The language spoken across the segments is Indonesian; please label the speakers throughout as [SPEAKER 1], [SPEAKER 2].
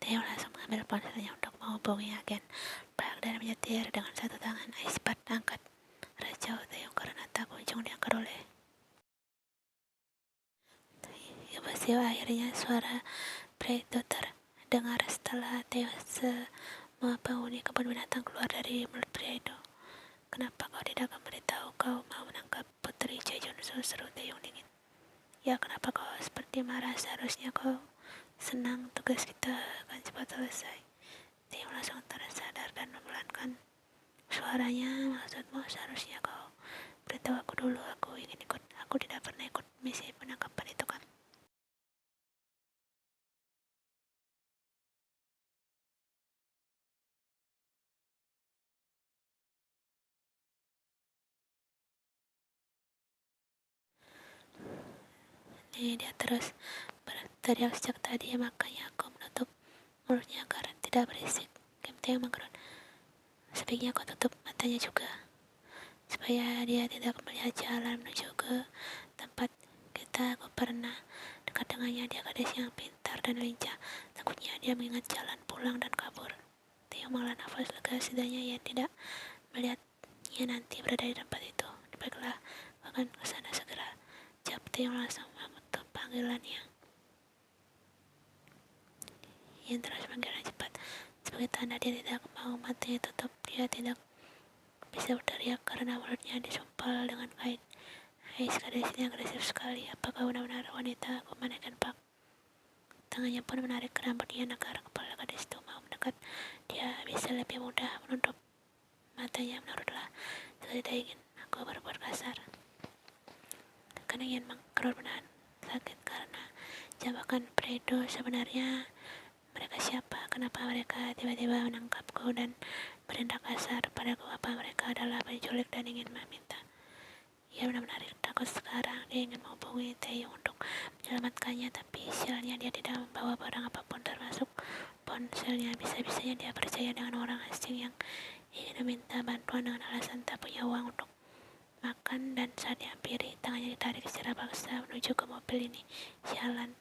[SPEAKER 1] Theo langsung mengambil ponselnya untuk menghubungi agen Park dan menyetir dengan satu tangan. Cepat angkat, racau Theo karena tak kunjung diangkat oleh Ibu. Akhirnya suara Prey itu terdengar setelah Theo semua penghuni kebun binatang keluar dari mulut pria itu. Kenapa kau tidak memberitahu kau mau menangkap Putri Jeonsu, seru Taeyong dingin. Ya, kenapa kau seperti marah? Seharusnya kau senang, tugas kita akan cepat selesai. Taeyong langsung tersadar dan memelankan suaranya. Maksudmu seharusnya kau beritahu aku dulu, aku ingin ikut. Aku tidak pernah ikut misi penangkapan itu kan. Nih, dia terus berteriak sejak tadi, makanya aku menutup mulutnya agar tidak berisik. Kim Taeyong menggerun. Sebaiknya kau tutup matanya juga, supaya dia tidak melihat jalan menuju ke tempat kita. Aku pernah dekat dengannya, dia gadis yang pintar dan lincah. Takutnya dia mengingat jalan pulang dan kabur. Taeyong menghela nafas lega, setidaknya ia tidak melihatnya nanti berada di tempat itu. Baiklah, akan ke sana segera. Jawab Taeyong langsung menutup panggilannya. Ia terus menggerak cepat. Sebagai tanda dia tidak mau matanya tutup, dia tidak bisa berteriak karena mulutnya disumpal dengan kain. Hei, gadis ini agresif sekali. Apakah benar-benar wanita? Aku menaikkan Pak. Tangannya pun menarik rambut dia agar kepala gadis itu mau mendekat. Dia bisa lebih mudah menutup matanya, menurutlah. Jika tidak ingin aku berbuat kasar, karena ingin mengkerut menahan sakit karena jebakan Fredo. Sebenarnya mereka siapa? Kenapa mereka tiba-tiba menangkapku dan bertindak kasar padaku? Apa mereka adalah penculik dan ingin meminta? Ia benar-benar takut sekarang. Dia ingin menghubungi Taeyong untuk menyelamatkannya, tapi sialnya dia tidak membawa barang apapun termasuk ponselnya. Bisa-bisanya dia percaya dengan orang asing yang ingin meminta bantuan dengan alasan tak punya uang untuk makan. Dan saat dihampiri, tangannya ditarik secara paksa menuju ke mobil ini. Sialan.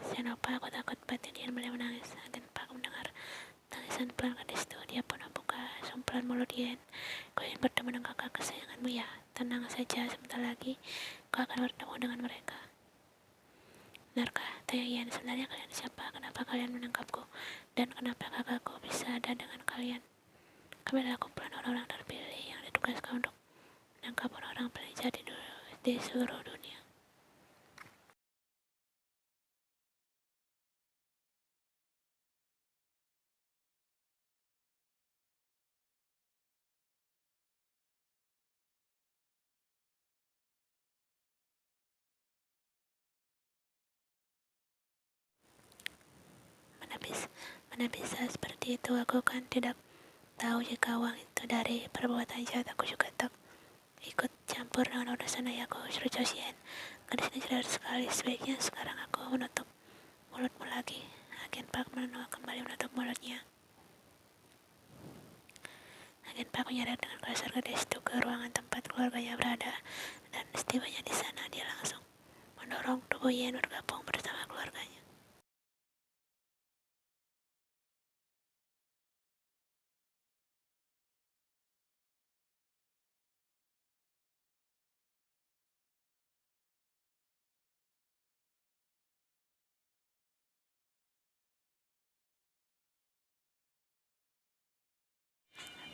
[SPEAKER 1] Senopa, aku takut. Batin dia mulai menangis. Agen Pak mendengar tangisan pelan gadis itu. Dia pun membuka sumpelan mulut Yen. Kau ingin bertemu dengan kakak kesayanganmu ya? Tenang saja, sebentar lagi kau akan bertemu dengan mereka. Benarkah? Tanya Yen. Sebenarnya kalian siapa? Kenapa kalian menangkapku? Dan kenapa kakakku bisa ada dengan kalian? Kami adalah kumpulan orang-orang terpilih yang ditugaskan untuk menangkap orang-orang paling jahat di seluruh dunia. Mana bisa seperti itu? Aku kan tidak tahu jika uang itu dari perbuatan jahat. Aku juga tak ikut campur dengan urusan ayahku. Suruh Josien. Gadis ini cerdas sekali. Sebaiknya sekarang aku menutup mulutmu lagi. Agen Park menolak kembali menutup mulutnya. Agen Park menyeret dengan kasar gadis itu ke ruangan tempat keluarganya berada, dan setibanya di sana dia langsung mendorong tubuh Yen bergabung bersama keluarganya.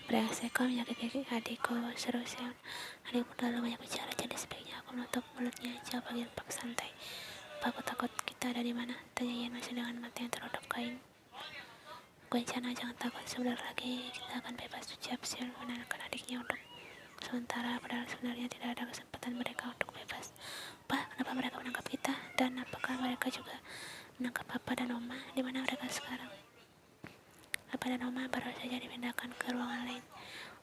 [SPEAKER 1] Brengsek, kau menyakiti adikku, seru Seon. Adikmu terlalu banyak bicara, jadi sebaiknya aku menutup mulutnya. Jawab Agen Park santai. Apa aku takut? Kita ada di mana? Tanya Yen masih dengan mata yang tertutup kain. Rencana jangan takut, sebentar lagi kita akan bebas, ucap Seon menenangkan adiknya untuk sementara, padahal sebenarnya tidak ada kesempatan mereka untuk bebas. Pak, kenapa mereka menangkap kita? Dan apakah mereka juga menangkap Papa dan Oma? Di mana mereka sekarang? Papa dan Oma baru saja dipindahkan ke ruangan lain.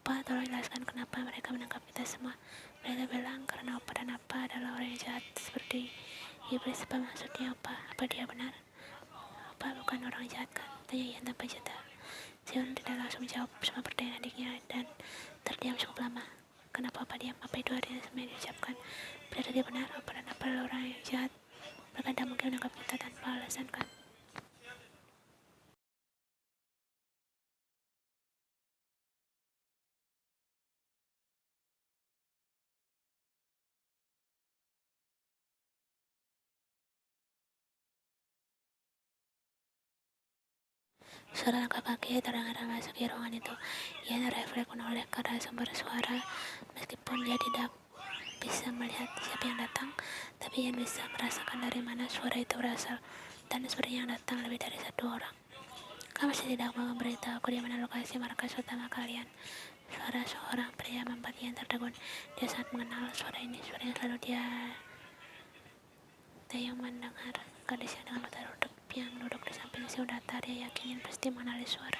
[SPEAKER 1] Pak, tolong jelaskan kenapa mereka menangkap kita semua. Mereka bilang karena Opa dan Apa adalah orang yang jahat seperti iblis. Apa maksudnya Opa? Apa dia benar? Opa bukan orang jahat kan? Tanya Ian tanpa jeda. Seon tidak langsung menjawab semua pertanyaan adiknya dan terdiam cukup lama. Kenapa Opa diam? Apa itu artinya semuanya diucapkan? Berarti dia benar, Opa dan Apa adalah orang yang jahat. Mereka tidak mungkin menangkap kita tanpa alasan kan? Suara langkah kaki terdengar memasuki ruangan itu. Ian refleks menoleh ke arah sumber suara. Meskipun dia tidak bisa melihat siapa yang datang, tapi Ian bisa merasakan dari mana suara itu berasal. Dan sepertinya yang datang lebih dari satu orang. Kamu masih tidak mau memberitahu di mana lokasi markas utama kalian? Suara seorang pria membuat Ian tertegun. Dia sangat mengenal suara ini. Suara yang selalu dia mendengar. Gadis yang dengan mata redup yang duduk di samping si Udata, dia yakin pasti mengenali suara.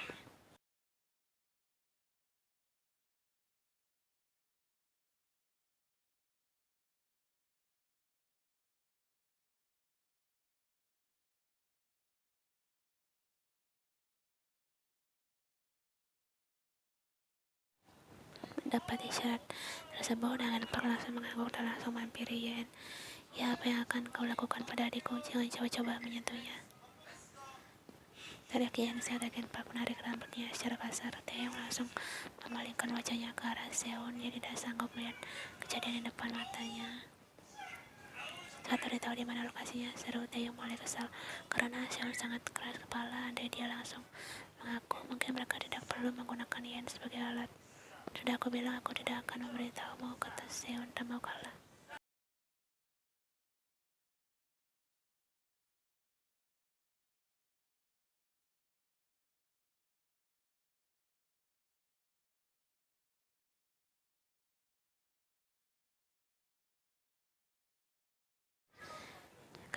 [SPEAKER 1] Mendapat isyarat tersebut, dengan Pak langsung mengangguk dan langsung menghampiri Yen. Ya, apa yang akan kau lakukan pada adikku? Jangan coba-coba menyentuhnya. Teriak Yen saat agen Pak menarik rambutnya secara kasar. Taeyong langsung memalingkan wajahnya ke arah Seon. Dia tidak sanggup melihat kejadian di depan matanya. Saat tahu di mana lokasinya, seru Taeyong mulai kesal karena Seon sangat keras kepala. Andai dia langsung mengaku, mungkin mereka tidak perlu menggunakan Yen sebagai alat. Sudah aku bilang aku tidak akan memberitahumu, kata Seon tak mau kalah.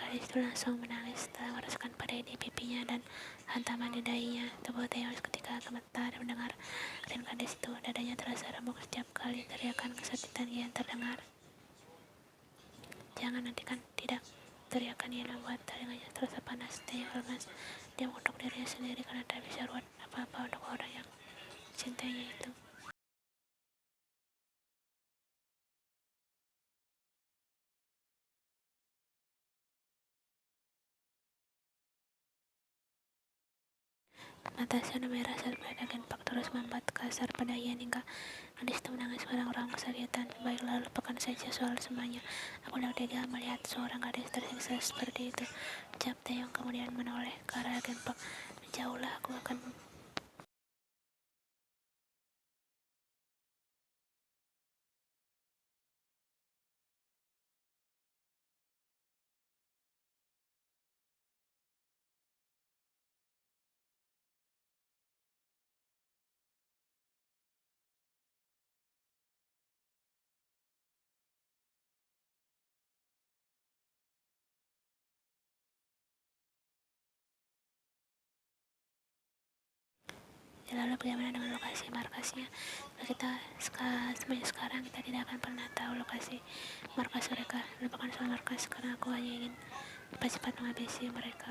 [SPEAKER 1] Gadis itu langsung menangis setelah merasakan badai di pipinya dan hantaman di dahinya. Tubuh Taeyong ketika gemetar mendengar dan gadis itu. Dadanya terasa remuk setiap kali teriakan kesakitan yang terdengar. Jangan, nanti kan tidak. Teriakan yang membuat telinganya terasa panas. Taeyong lemas. Dia mengutuk dirinya sendiri karena tak bisa buat apa-apa untuk orang yang cintainya itu. Mata Seon merah saat melihat agen Pak terus membuat kasar pada Ian hingga gadis itu menangis orang-orang kesakitan. Baiklah, lupakan saja soal semuanya. Aku tidak tega melihat seorang gadis tersiksa seperti itu. Ucap Taeyong kemudian menoleh ke arah agen Pak. Menjauhlah, aku akan. Lalu bagaimana dengan lokasi markasnya? Kalau kita sekarang kita tidak akan pernah tahu lokasi markas mereka. Lupakan soal markas karena aku hanya ingin cepat-cepat menghabisi mereka.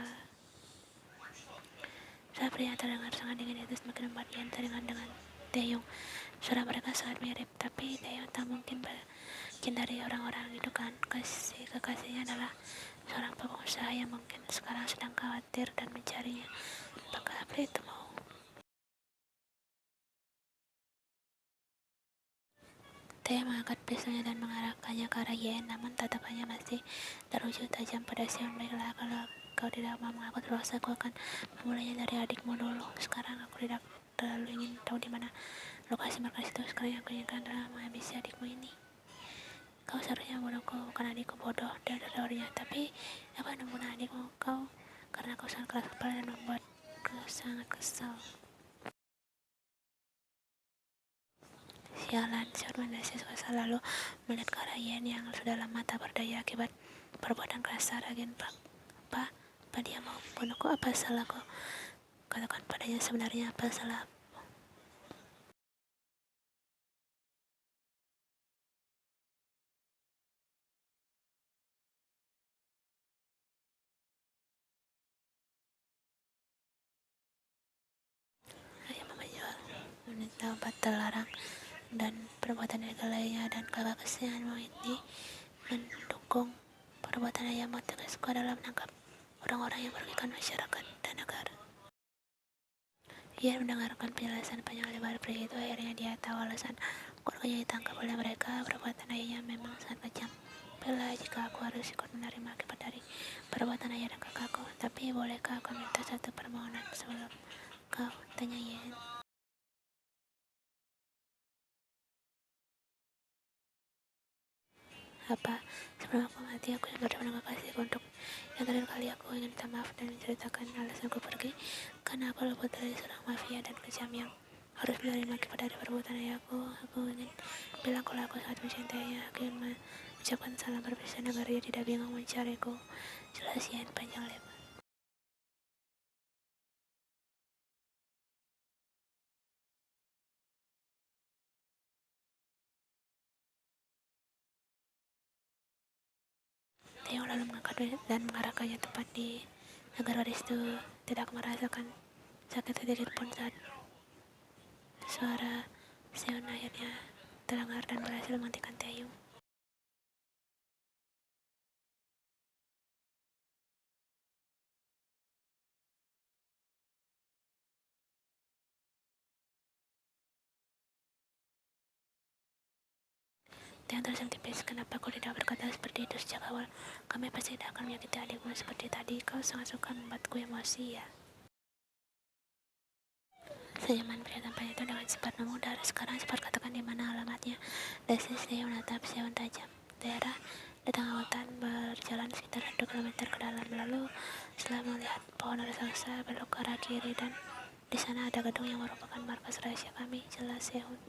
[SPEAKER 1] Suara pria yang terdengar sangat dingin itu semakin membuat Ian teringat dengan Taeyong. Suara mereka sangat mirip, tapi Taeyong tak mungkin menghindari orang-orang itu kan. Kekasihnya adalah seorang pengusaha yang mungkin sekarang sedang khawatir dan mencarinya. Apakah apa itu mau? Taeyong mengangkat pisaunya dan mengarahkannya ke arah Yen, namun tatapannya masih teruju tajam pada Seon. Baiklah, kalau kau tidak mau mengaku terpaksa, aku akan memulainya dari adikmu dulu. Sekarang aku tidak terlalu ingin tahu di mana lokasi markas itu. Sekarang yang aku inginkan adalah menghabisi adikmu ini. Kau seharusnya membunuhku, bukan adikku bodoh, dia tertawarnya. Tapi aku akan membunuh adikmu kau karena kau sangat keras kepala dan membuatku sangat kesal. Sialan, Sean mendesis kesal lalu melihat ke arah Yen yang sudah lama tak berdaya akibat perbuatan kasar agen Pak. Apa dia mau membunuhku? Apa salahku? Katakan padanya sebenarnya apa salah. Ayah menjual menita obat terlarang dan perbuatan ilegal lainnya, dan kakak kasihanmu ini mendukung perbuatan ayahmu. Tugasku adalah menangkap orang-orang yang merugikan masyarakat dan negara. Ia mendengarkan penjelasan panjang lebar pria itu. Akhirnya dia tahu alasan keluarganya ditangkap oleh mereka. Perbuatan ayahnya memang sangat kejam. Baiklah, jika aku harus ikut menerima akibat dari perbuatan ayah dan kakakku, tapi bolehkah aku minta satu permohonan sebelum kau? Tanya Yen. Apa? Sebelum aku mati, aku yang berterima kasih untuk yang terakhir kali aku ingin minta maaf dan menceritakan alasanku pergi, karena aku luput dari seorang mafia dan kejam yang harus menerima akibat dari perbuatan ayahku. Aku ingin bilang kalau aku sangat mencintainya. Aku ingin mengucapkan salam berpisah agar dia tidak bingung mencariku. Jelas Yen panjang lebar. Theo lalu mengangkat dan mengarahkannya tepat di agar gadis itu tidak merasakan sakit sedikit pun saat suara Seon akhirnya terdengar dan berhasil menghentikan Taeyong. Taeyong tersenyum tipis. Kenapa kau tidak berkata seperti itu sejak awal? Kami pasti tidak akan menyakiti adikmu seperti tadi. Kau sangat suka membuatku emosi ya. Senyuman pria tampan itu dengan cepat memudar. Sekarang cepat katakan di mana alamatnya. Desis Taeyong menatap Seon tajam. Daerah di tengah hutan, berjalan sekitar 2 kilometer ke dalam. Lalu setelah melihat pohon raksasa, belok ke arah kiri dan di sana ada gedung yang merupakan markas rahasia kami. Jelas Seon.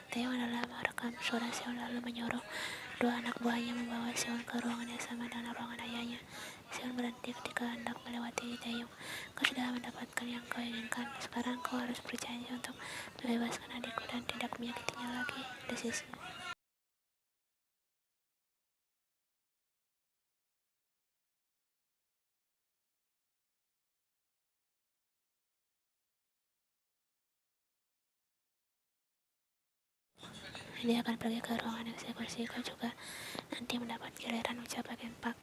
[SPEAKER 1] Taeyong adalah merekam suara Seon lalu menyuruh 2 anak buahnya membawa Seon ke ruangan yang sama dengan ruangan ayahnya. Seon berhenti ketika hendak melewati Taeyong. Kau sudah mendapatkan yang kau inginkan. Sekarang kau harus berjanji untuk membebaskan adikku dan tidak menyakitinya lagi. Desisnya. Dia akan pergi ke ruangan eksekusi. Kau juga nanti mendapat giliran ucap bagian pak.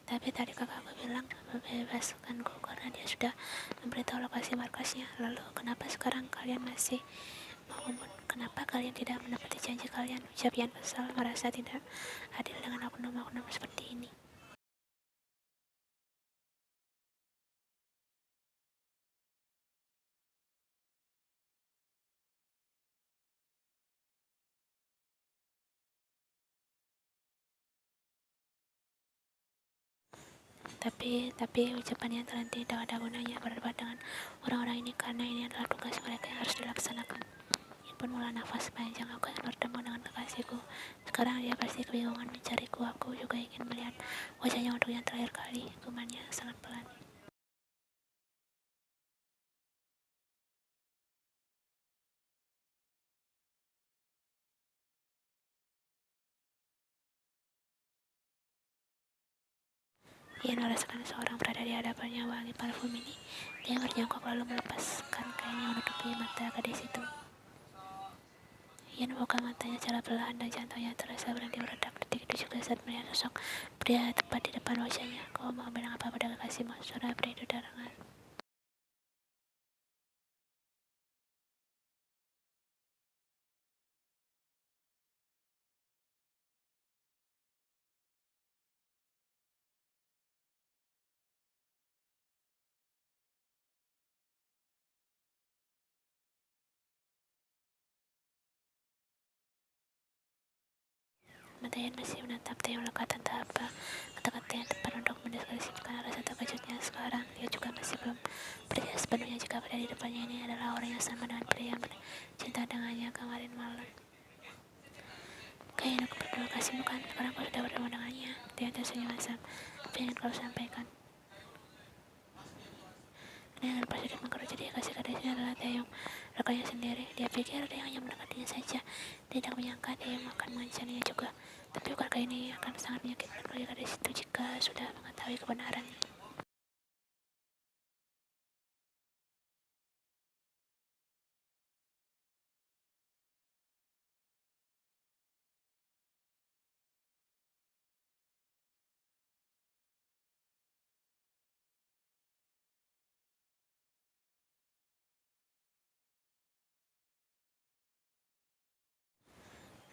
[SPEAKER 1] Tapi tadi kakakku bilang membebaskanku karena dia sudah memberitahu lokasi markasnya. Lalu kenapa sekarang kalian masih mau? Kenapa kalian tidak menepati janji kalian? Ucap Yan kesal, merasa tidak adil dengan oknum-oknum seperti ini. Tapi ucapan yang terhenti tidak ada gunanya berdebat dengan orang-orang ini karena ini adalah tugas mereka yang harus dilaksanakan. Yan pun menghela nafas panjang. Aku akan bertemu dengan kekasihku. Sekarang dia pasti kebingungan mencariku. Aku juga ingin melihat wajahnya untuk yang terakhir kali. Kumannya sangat pelan. Ia merasakan seorang berada di hadapannya. Wangi parfum ini. Dia berjongkok lalu melepaskan kain yang menutupi mata gadis itu. Ia membuka matanya secara perlahan dan jantungnya terasa berhenti berdetak. Detik itu juga saat melihat sosok pria tepat di depan wajahnya. Kau mau bilang apa pada kekasihmu? Suara pria itu terdengar. Mata Yan masih menatap Taeyong lekat entah apa kata-kata yang tepat untuk mendeskripsikan rasa terkejutnya. Sekarang dia juga masih belum percaya sepenuhnya jika pria di depannya ini adalah orang yang sama dengan pria yang bercinta dengannya kemarin malam. Kayak aku berterima kasih bukan? Sekarang kau sudah bertemu dengannya. Taeyong tersenyum asam. Apa yang ingin kau sampaikan? Dengan sedikit mengkerucut dia kasih gadisnya adalah Taeyong, rekannya sendiri. Dia pikir dia hanya mendekatinya saja, tidak menyangka Taeyong akan mengancamnya juga. Tapi bukankah ini akan sangat menyakitkan bagi gadis itu jika sudah mengetahui kebenarannya?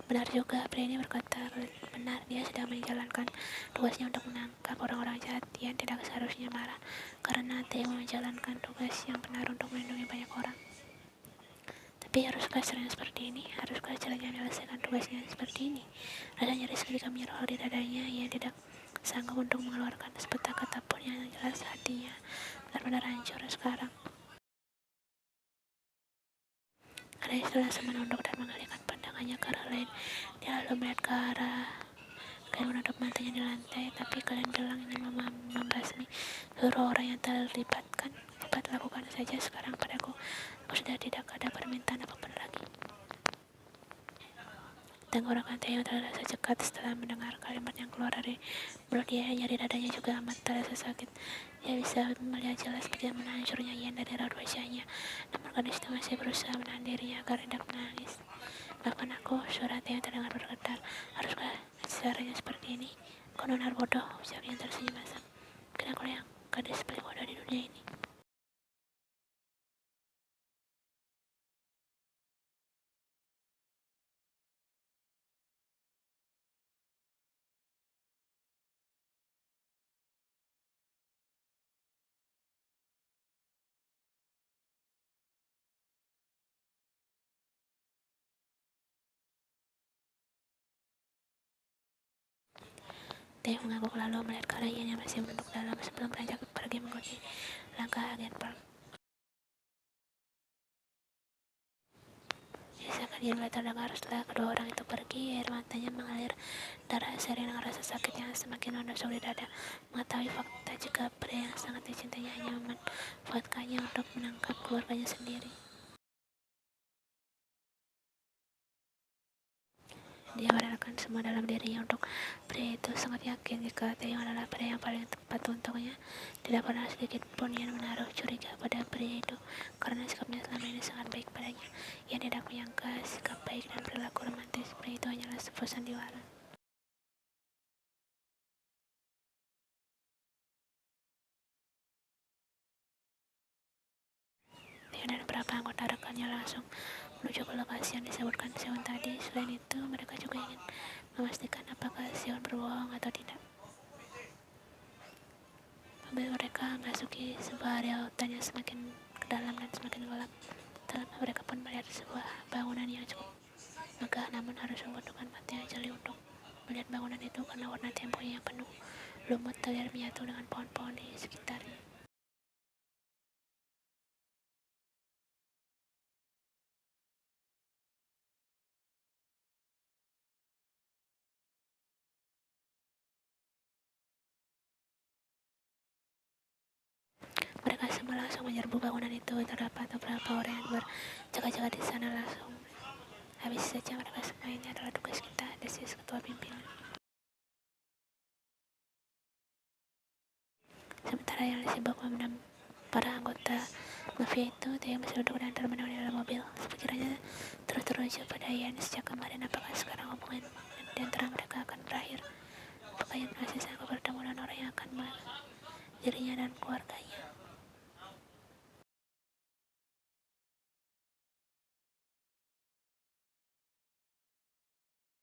[SPEAKER 1] Benar juga, pria ini berkata benar, dia sedang menjalankan tugasnya untuk menangkap orang-orang jahat. Ian tidak seharusnya marah karena Theo menjalankan tugas yang benar untuk melindungi banyak orang. Tapi haruskah caranya seperti ini? Haruskah caranya menyelesaikan tugasnya seperti ini? Rasa nyaris ketika menyerol di dadanya, ia tidak sanggup untuk mengeluarkan sepatah kata pun. Yang jelas hatinya benar-benar hancur sekarang. Ada itu langsung menunduk dan mengalihkan pandangannya ke arah lain. Dia lalu melihat ke arah kain menutup matanya di lantai, tapi kalian gelang ingin membasmi seluruh orang yang terlibatkan. Cepat lakukan saja sekarang padaku. Aku sudah tidak ada permintaan apapun lagi. Tenggorokan Theo terasa cekat setelah mendengar kalimat yang keluar dari mulut dia. Nyeri dadanya juga amat terasa sakit. Dia bisa melihat jelas bagaimana hancurnya Ian dari raut wajahnya. Namun gadis itu masih berusaha menahan dirinya agar tidak menangis. Maafkan aku, suara Theo terdengar bergetar. Haruskah caranya seperti ini? Kau benar bodoh, ucap Ian tersenyum asam. Mungkin aku yang gadis paling bodoh di dunia ini. Theo mengangguk lalu melihat ke arah Ian yang masih menunduk dalam sebelum beranjak pergi mengikuti langkah agen Park. Desakan Ian mulai terdengar setelah kedua orang itu pergi. Air matanya mengalir darah seiring dengan rasa sakit yang semakin menusuk di dada. Mengetahui fakta jika pria yang sangat dicintainya hanya memanfaatkannya untuk menangkap keluarganya sendiri. Dia merelakan semua dalam dirinya untuk pria itu. Sangat yakin jika Theo adalah pria yang paling tepat untuknya. Tidak pernah sedikit pun Ian menaruh curiga pada pria itu karena sikapnya selama ini sangat baik padanya. Ian tidak menyangka sikap baik dan perilaku romantis pria itu hanyalah sebuah sandiwara. Theo dan beberapa anggota rekannya langsung menuju ke lokasi yang disebutkan Seon tadi. Selain itu, mereka juga ingin memastikan apakah Seon berbohong atau tidak. Mobil mereka memasuki sebuah area hutan yang semakin ke dalam dan semakin gelap. Dalam mereka pun melihat sebuah bangunan yang cukup megah, namun harus membutuhkan mata yang jeli untuk melihat bangunan itu karena warna temboknya yang penuh lumut terlihat menyatu dengan pohon-pohon di sekitarnya. Mereka semua langsung menyerbu bangunan itu. Terdapat beberapa orang yang berjaga-jaga di sana langsung. Habis saja mereka semua, ini adalah tugas kita, desis ketua pimpinan. Sementara yang sibuk memendam para anggota mafia itu, Theo masih duduk dan termenung di dalam mobil. Pikirannya terus teruju pada Ian sejak kemarin. Apakah sekarang hubungan di antara mereka akan berakhir? Apakah Ian masih sanggup bertemu dengan orang yang akan dirinya dan keluarganya?